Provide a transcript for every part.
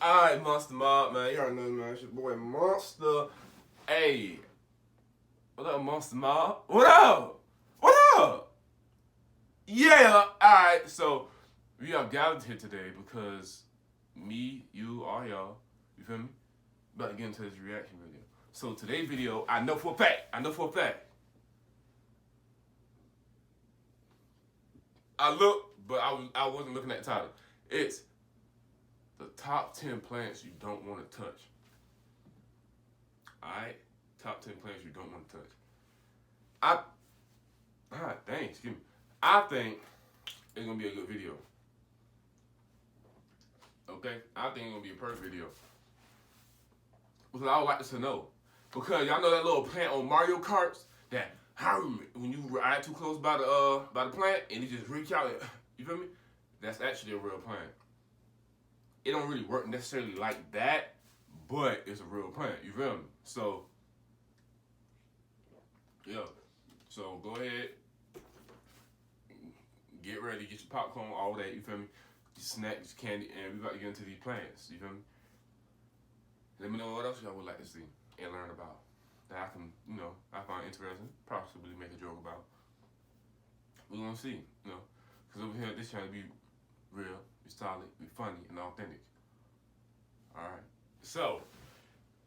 Alright, Monster Mob, man. You already know, man. It's your boy Monster. Hey. What up, Monster Mob? What up? What up? Yeah. Alright, so we are gathered here today because me, you, all y'all, you feel me? About to get into this reaction video. So today's video, I know for a fact. I looked, but I wasn't looking at the title. It's the top 10 plants you don't want to touch. Alright? Top 10 plants you don't want to touch. Excuse me. I think it's going to be a good video. Okay? I think it's going to be a perfect video. Because I would like to know. Because y'all know that little plant on Mario Karts that when you ride too close by the plant and you just reach out, you feel me? That's actually a real plant. It don't really work necessarily like that, but it's a real plant. You feel me? So, yeah. So go ahead, get ready, get your popcorn, all that. You feel me? Your snacks, your candy, and we about to get into these plants. You feel me? Let me know what else y'all would like to see and learn about that I can, I find interesting, possibly make a joke about. We're gonna see, because over here this channel be real, be solid, be funny, and authentic. All right. So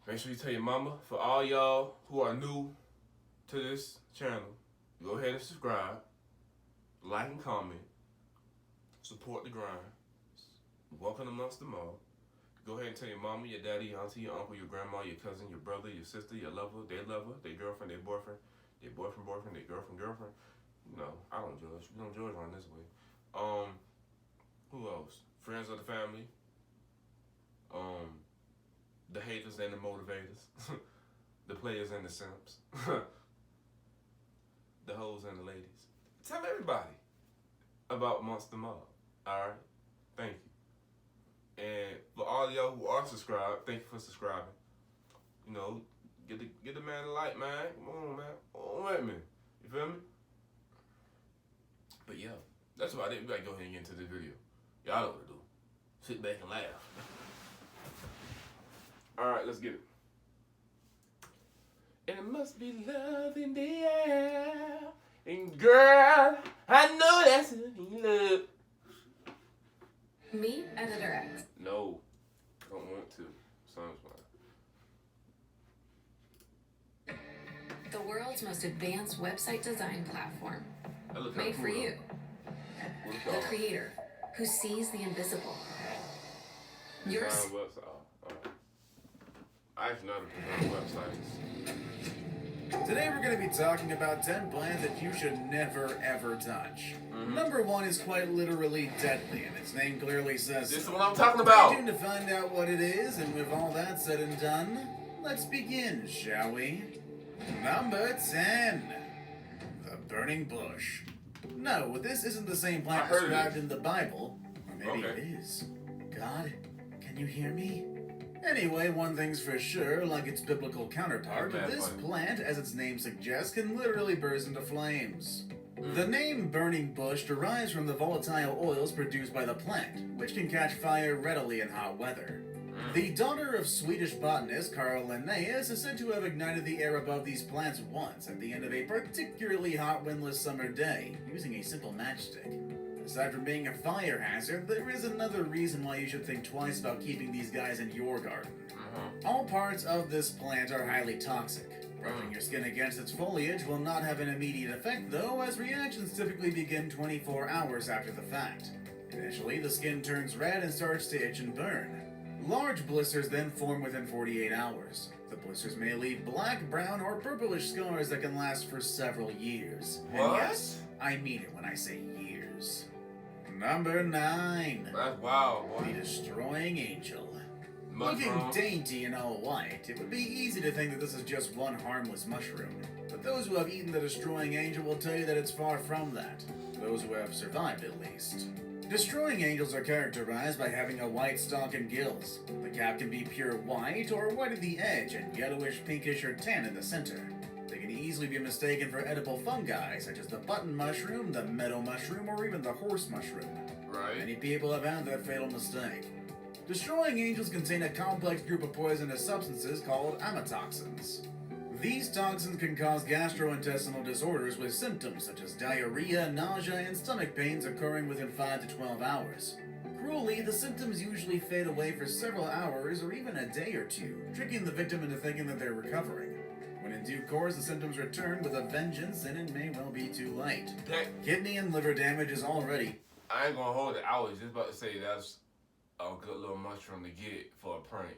make sure you tell your mama. For all y'all who are new to this channel, go ahead and subscribe, like and comment, support the grind. Welcome to Monster Mob. Go ahead and tell your mama, your daddy, your auntie, your uncle, your grandma, your cousin, your brother, your sister, your lover, their girlfriend, their boyfriend, their boyfriend, their girlfriend. I don't judge. We don't judge on this way. Who else? Friends of the family. The haters and the motivators. The players and the simps. The hoes and the ladies. Tell everybody about Monster Mob. Alright? Thank you. And for all y'all who are subscribed, thank you for subscribing. Get the man a like, man. Come on, man. Come on with me. You feel me? But yeah, that's about it. We gotta go ahead and get into this video. Y'all know what to do. Sit back and laugh. Alright, let's get it. And it must be love in the air. And girl, I know that's love. Meet Editor X. No, I don't want to. Sounds fine. The world's most advanced website design platform. Made for you. The creator who sees the invisible. Yours. I actually know how to design websites. Today we're going to be talking about 10 plants that you should never ever touch. Number 1 is quite literally deadly, and its name clearly says this is what I'm talking about. Stay tuned to find out what it is, and with all that said and done, let's begin, shall we? Number 10. The burning bush. No, this isn't the same plant described in the Bible. Or maybe it is. God, can you hear me? Anyway, one thing's for sure, like its biblical counterpart, this plant, as its name suggests, can literally burst into flames. The name burning bush derives from the volatile oils produced by the plant, which can catch fire readily in hot weather. The daughter of Swedish botanist Carl Linnaeus is said to have ignited the air above these plants once at the end of a particularly hot windless summer day, using a simple matchstick. Aside from being a fire hazard, there is another reason why you should think twice about keeping these guys in your garden. All parts of this plant are highly toxic. Rubbing your skin against its foliage will not have an immediate effect though, as reactions typically begin 24 hours after the fact. Initially, the skin turns red and starts to itch and burn. Large blisters then form within 48 hours. The blisters may leave black, brown, or purplish scars that can last for several years. What? And yes, I mean it when I say years. Number 9. That's wild, boy. The Destroying Angel. Looking dainty and all white, it would be easy to think that this is just one harmless mushroom. But those who have eaten the Destroying Angel will tell you that it's far from that. Those who have survived, at least. Destroying angels are characterized by having a white stalk and gills. The cap can be pure white or white at the edge and yellowish, pinkish, or tan in the center. They can easily be mistaken for edible fungi, such as the button mushroom, the meadow mushroom, or even the horse mushroom. Right. Many people have had that fatal mistake. Destroying angels contain a complex group of poisonous substances called amatoxins. These toxins can cause gastrointestinal disorders with symptoms such as diarrhea, nausea, and stomach pains occurring within 5 to 12 hours. Cruelly, the symptoms usually fade away for several hours or even a day or two, tricking the victim into thinking that they're recovering. When in due course, the symptoms return with a vengeance, and it may well be too late. Kidney and liver damage is already... I ain't gonna hold it. I was just about to say that's a good little mushroom to get for a prank.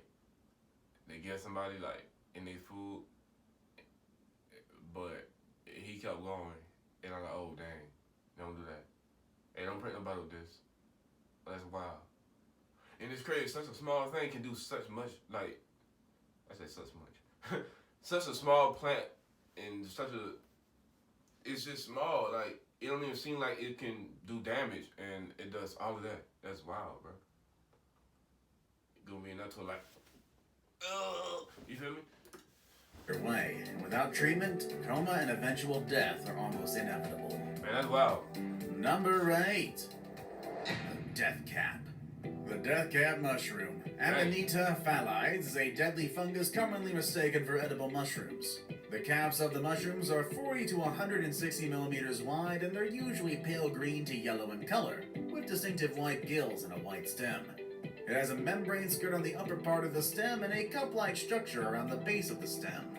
They get somebody, like, in their food, but he kept going, and I'm like, oh, dang, don't do that. Hey, don't prank nobody with this. That's wild. And it's crazy, such a small thing can do such much, like, I said such much. Such a small plant and such a, it's just small, like, it don't even seem like it can do damage, and it does all of that. That's wild, bro. You're gonna be in that to like, you feel me? Way. And without treatment, coma and eventual death are almost inevitable. Man, that's wild. Number 8. The Deathcap. The Deathcap mushroom. Amanita phallides is a deadly fungus commonly mistaken for edible mushrooms. The caps of the mushrooms are 40 to 160 millimeters wide, and they're usually pale green to yellow in color, with distinctive white gills and a white stem. It has a membrane skirt on the upper part of the stem and a cup-like structure around the base of the stem.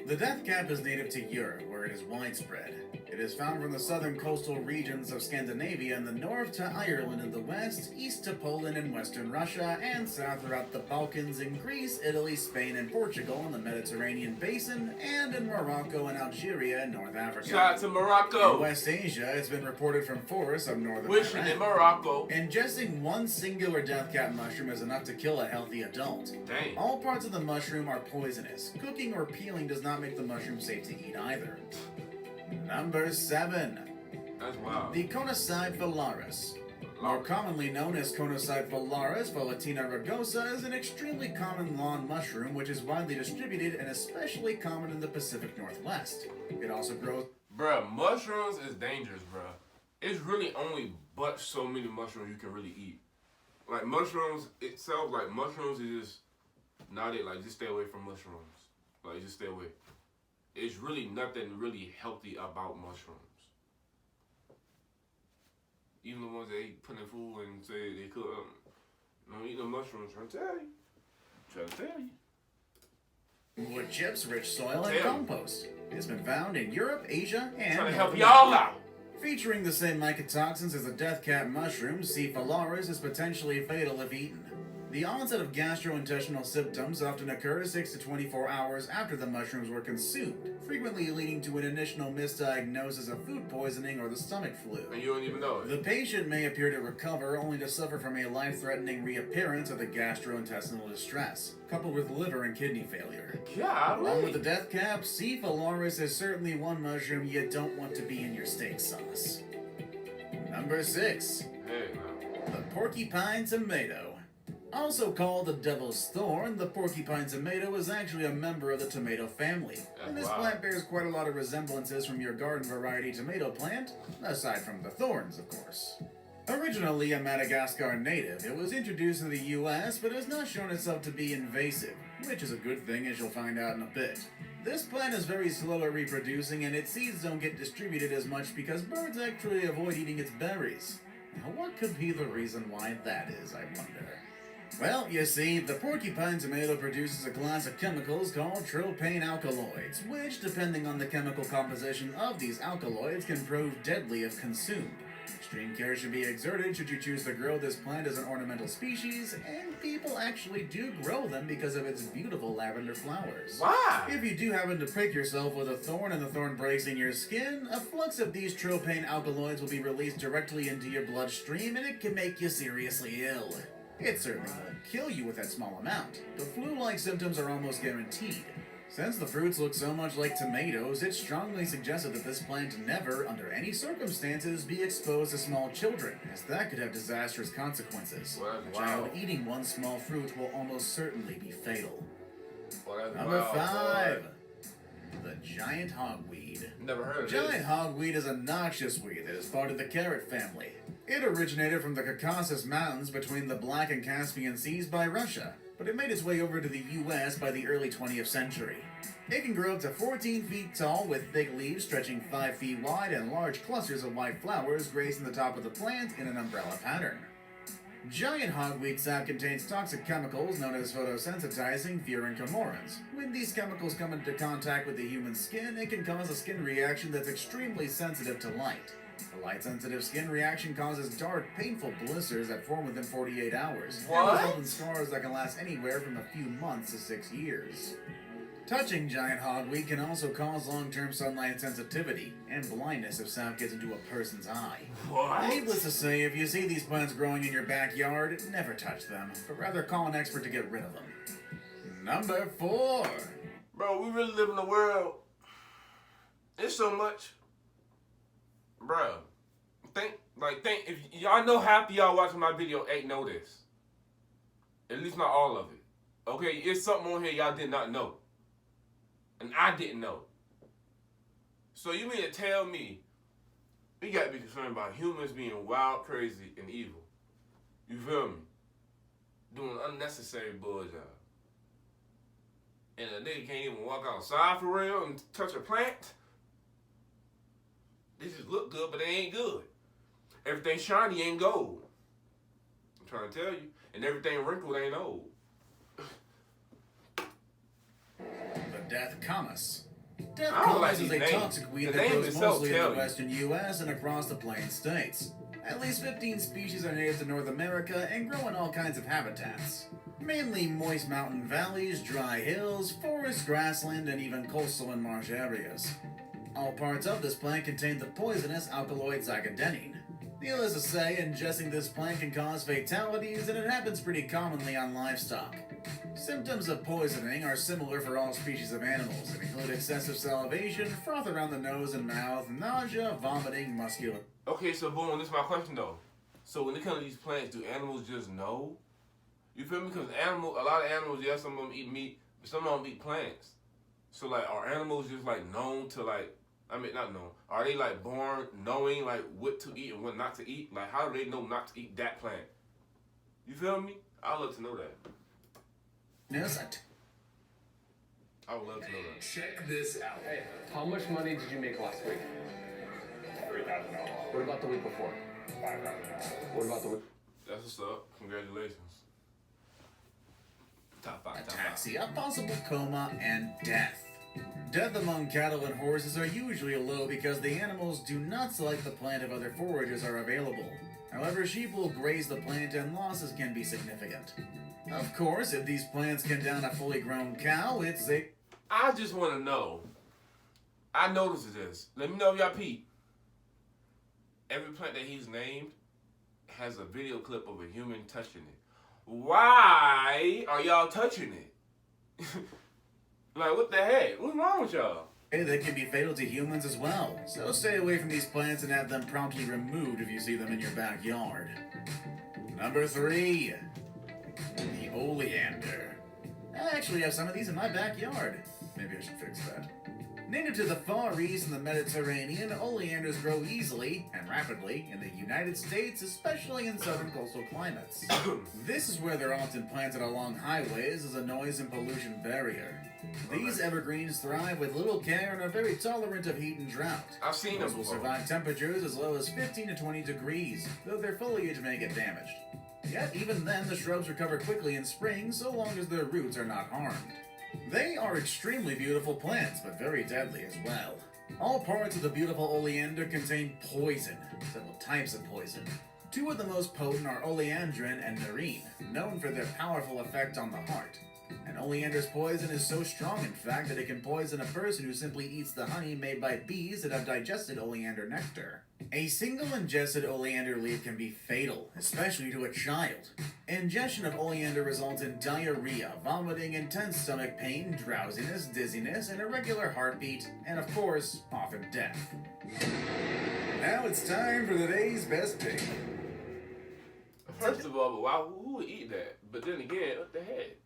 The Deathcap is native to Europe, where it is widespread. It is found from the southern coastal regions of Scandinavia in the north to Ireland in the west, east to Poland and western Russia, and south throughout the Balkans in Greece, Italy, Spain, and Portugal in the Mediterranean basin, and in Morocco and Algeria in North Africa. Shout out to Morocco! In West Asia, it's been reported from forests of northern Wishing Iran. in Morocco. Ingesting one singular Deathcap mushroom is enough to kill a healthy adult. Dang. All parts of the mushroom are poisonous. Cooking or peeling does not make the mushroom safe to eat either. Number 7. That's wild. The Konaside Volaris. More commonly known as Konaside Volaris, Volatina rugosa, is an extremely common lawn mushroom which is widely distributed and especially common in the Pacific Northwest. It also grows... Bruh, mushrooms is dangerous, bruh. It's really only but so many mushrooms you can really eat. Like, mushrooms itself, like, mushrooms is just not it. Like, just stay away from mushrooms. Like, just stay away. It's really nothing really healthy about mushrooms. Even the ones they put in food and say they cook, don't eat no mushrooms. Trying to tell you. Wood chips, rich soil, and compost. It's been found in Europe, Asia, and... Trying to help y'all out. Featuring the same mycotoxins as the Deathcap mushroom, C. Volaris is potentially fatal if eaten. The onset of gastrointestinal symptoms often occurs 6 to 24 hours after the mushrooms were consumed, frequently leading to an initial misdiagnosis of food poisoning or the stomach flu. And you don't even know it. The patient may appear to recover only to suffer from a life-threatening reappearance of the gastrointestinal distress, coupled with liver and kidney failure. Along with the Deathcap, C. Volaris is certainly one mushroom you don't want to be in your steak sauce. Number 6. Hey, man. The Porcupine Tomato. Also called the Devil's Thorn, the Porcupine Tomato is actually a member of the tomato family. And this plant bears quite a lot of resemblances from your garden variety tomato plant, aside from the thorns, of course. Originally a Madagascar native, it was introduced in the US, but has not shown itself to be invasive, which is a good thing, as you'll find out in a bit. This plant is very slow at reproducing, and its seeds don't get distributed as much because birds actually avoid eating its berries. Now, what could be the reason why that is, I wonder? Well, you see, the porcupine tomato produces a class of chemicals called tropane alkaloids, which, depending on the chemical composition of these alkaloids, can prove deadly if consumed. Extreme care should be exerted should you choose to grow this plant as an ornamental species, and people actually do grow them because of its beautiful lavender flowers. Why? If you do happen to prick yourself with a thorn and the thorn breaks in your skin, a flux of these tropane alkaloids will be released directly into your bloodstream, and it can make you seriously ill. It certainly won't kill you with that small amount, but flu-like symptoms are almost guaranteed. Since the fruits look so much like tomatoes, it's strongly suggested that this plant never, under any circumstances, be exposed to small children, as that could have disastrous consequences. A child eating one small fruit will almost certainly be fatal. Number 5. The giant hogweed. Never heard of Giant hogweed is a noxious weed that is part of the carrot family. It originated from the Caucasus Mountains between the Black and Caspian Seas by Russia, but it made its way over to the US by the early 20th century. It can grow up to 14 feet tall with thick leaves stretching 5 feet wide and large clusters of white flowers gracing the top of the plant in an umbrella pattern. Giant hogweed sap contains toxic chemicals known as photosensitizing furanocomorins. When these chemicals come into contact with the human skin, it can cause a skin reaction that's extremely sensitive to light. A light-sensitive skin reaction causes dark, painful blisters that form within 48 hours. What? And result in scars that can last anywhere from a few months to 6 years. Touching giant hogweed can also cause long-term sunlight sensitivity and blindness if sap gets into a person's eye. What? Needless to say, if you see these plants growing in your backyard, never touch them, but rather call an expert to get rid of them. Number 4. Bro, we really live in a world. It's so much. Bro, think, if y'all know half of y'all watching my video ain't know this. At least not all of it. Okay, it's something on here y'all did not know. And I didn't know. So you mean to tell me we got to be concerned about humans being wild, crazy, and evil? You feel me? Doing unnecessary bullshit. And a nigga can't even walk outside for real and touch a plant? They just look good, but they ain't good. Everything shiny ain't gold. I'm trying to tell you. And everything wrinkled ain't old. The Deathcap. I don't Deathcap like is these a names. toxic weed The that name grows itself mostly in tell the you. western U.S. and across the Plain States. At least 15 species are native to North America and grow in all kinds of habitats. Mainly moist mountain valleys, dry hills, forest, grassland, and even coastal and marsh areas. All parts of this plant contain the poisonous alkaloid zygodenine. Needless to say, ingesting this plant can cause fatalities, and it happens pretty commonly on livestock. Symptoms of poisoning are similar for all species of animals and include excessive salivation, froth around the nose and mouth, nausea, vomiting, muscular... Okay, so boom, this is my question though. So when it comes to these plants, do animals just know? You feel me? Because a lot of animals, yeah, some of them eat meat, but some of them eat plants. So like, are animals just like known to like, not known. Are they like born knowing like what to eat and what not to eat? Like how do they know not to eat that plant? You feel me? I'd love to know that. Yes, I would love to know that. Check this out. Hey, how much money did you make last week? $3,000. What about the week before? $5,000. What about the week? That's what's up. Congratulations. Top 5, top 5. ataxia, possible coma, and death. Death among cattle and horses are usually low because the animals do not select the plant if other forages are available. However, sheep will graze the plant and losses can be significant. Of course, if these plants can down a fully grown cow, it's a... I just want to know. I noticed this. Let me know if y'all peep. Every plant that he's named has a video clip of a human touching it. Why are y'all touching it? Like, what the heck? What's wrong with y'all? that can be fatal to humans as well, so stay away from these plants and have them promptly removed if you see them in your backyard. Number 3. The oleander. I actually have some of these in my backyard. Maybe I should fix that. Native to the Far East and the Mediterranean, oleanders grow easily and rapidly in the United States, especially in southern coastal climates. This is where they're often planted along highways as a noise and pollution barrier. These evergreens thrive with little care and are very tolerant of heat and drought. I've seen them Most will before. survive temperatures as low as 15 to 20 degrees, though their foliage may get damaged. Yet even then, the shrubs recover quickly in spring so long as their roots are not harmed. They are extremely beautiful plants, but very deadly as well. All parts of the beautiful oleander contain poison, several types of poison. 2 of the most potent are oleandrin and nerine, known for their powerful effect on the heart. And oleander's poison is so strong, in fact, that it can poison a person who simply eats the honey made by bees that have digested oleander nectar. A single ingested oleander leaf can be fatal, especially to a child. Ingestion of oleander results in diarrhea, vomiting, intense stomach pain, drowsiness, dizziness, an irregular heartbeat, and of course, often death. Now it's time for the day's best pick. First of all, but why? Who would eat that? But then again, what the heck?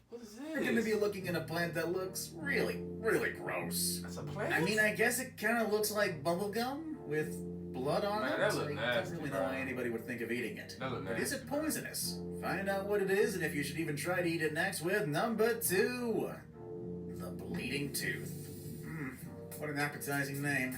What is this? We're going to be looking at a plant that looks really, really gross. That's a plant? I mean, I guess it kind of looks like bubblegum with blood on Man, it, that so look you nasty, don't really know bro. why anybody would think of eating it. That look But is nasty, it bro. poisonous? Find out what it is and if you should even try to eat it next with number 2. The bleeding tooth. What an appetizing name.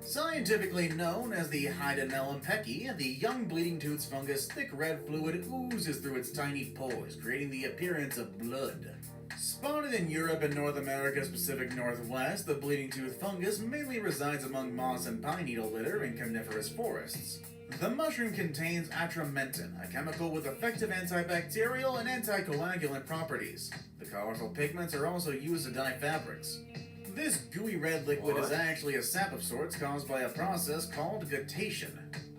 Scientifically known as the Hydanellum pecki, the young bleeding tooth's fungus thick red fluid oozes through its tiny pores, creating the appearance of blood. Spotted in Europe and North America's Pacific Northwest, the bleeding tooth fungus mainly resides among moss and pine needle litter in coniferous forests. The mushroom contains atramentin, a chemical with effective antibacterial and anticoagulant properties. The colorful pigments are also used to dye fabrics. This gooey red liquid is actually a sap of sorts caused by a process called guttation.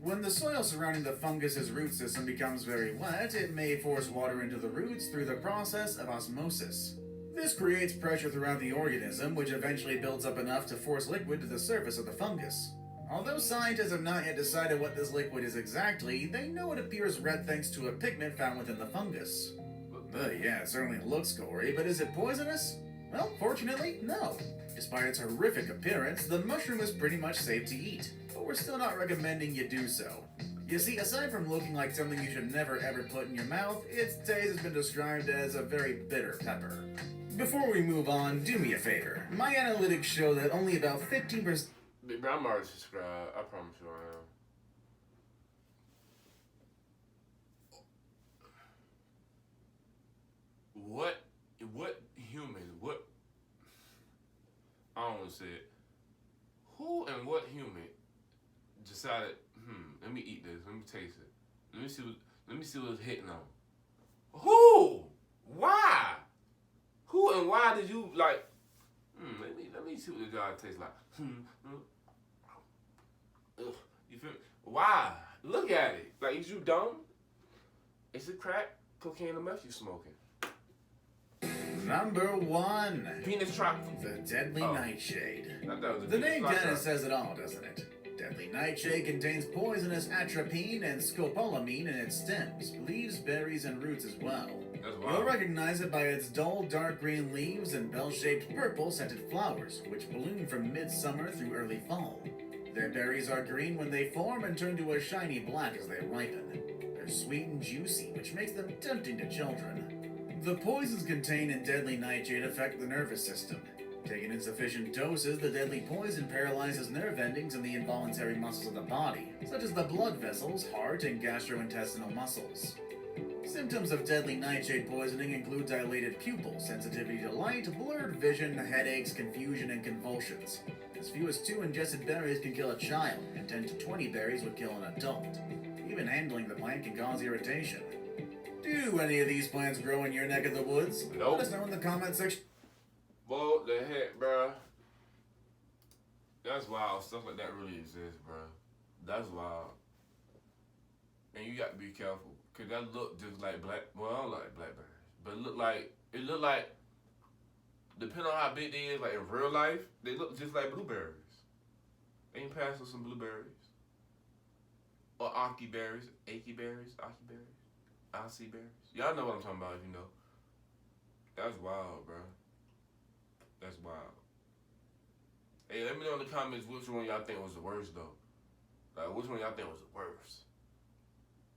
When the soil surrounding the fungus's root system becomes very wet, it may force water into the roots through the process of osmosis. This creates pressure throughout the organism, which eventually builds up enough to force liquid to the surface of the fungus. Although scientists have not yet decided what this liquid is exactly, they know it appears red thanks to a pigment found within the fungus. Yeah, it certainly looks gory, but is it poisonous? Well, fortunately, no. Despite its horrific appearance, the mushroom is pretty much safe to eat, but we're still not recommending you do so. You see, aside from looking like something you should never ever put in your mouth, its taste has been described as a very bitter pepper. Before we move on, do me a favor. My analytics show that only about 15%... Bro, I'm already subscribed. I promise you I am. What human, I don't want to say it. Who and what human decided, let me eat this, let me taste it. Let me see what's hitting on. Who? Why? Who and why did you like, let me see what the job tastes like. Ugh, you feel me? Why? Look at it. Like, is you dumb? Is it crack, cocaine, or meth you smoking? Number 1. Penis trap. The Deadly Nightshade. The The name kinda says it all, doesn't it? Deadly Nightshade contains poisonous atropine and scopolamine in its stems, leaves, berries, and roots as well. You'll recognize it by its dull dark green leaves and bell-shaped purple scented flowers, which bloom from midsummer through early fall. Their berries are green when they form and turn to a shiny black as they ripen. They're sweet and juicy, which makes them tempting to children. The poisons contained in Deadly Nightshade affect the nervous system. Taken in sufficient doses, the deadly poison paralyzes nerve endings in the involuntary muscles of the body, such as the blood vessels, heart, and gastrointestinal muscles. Symptoms of Deadly Nightshade poisoning include dilated pupils, sensitivity to light, blurred vision, headaches, confusion, and convulsions. As few as 2 ingested berries can kill a child, and 10 to 20 berries would kill an adult. Even handling the plant can cause irritation. Do any of these plants grow in your neck of the woods? Nope. Let us know in the comment section. What the heck, bruh? That's wild. Stuff like that really exists, bruh. That's wild. And you got to be careful. Because that look just like well, I don't like blackberries. But it look like, depending on how big they is, like in real life, they look just like blueberries. Ain't pass with some blueberries. Or Aki berries. Aki berries. Y'all know what I'm talking about if you know. That's wild, bro. That's wild. Hey, let me know in the comments which one y'all think was the worst, though. Like, which one y'all think was the worst.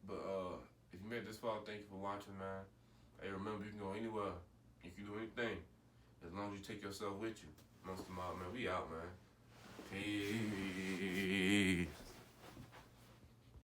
But, if you made this far, thank you for watching, man. Hey, remember, you can go anywhere. You can do anything. As long as you take yourself with you. Most of all, man, we out, man. Peace.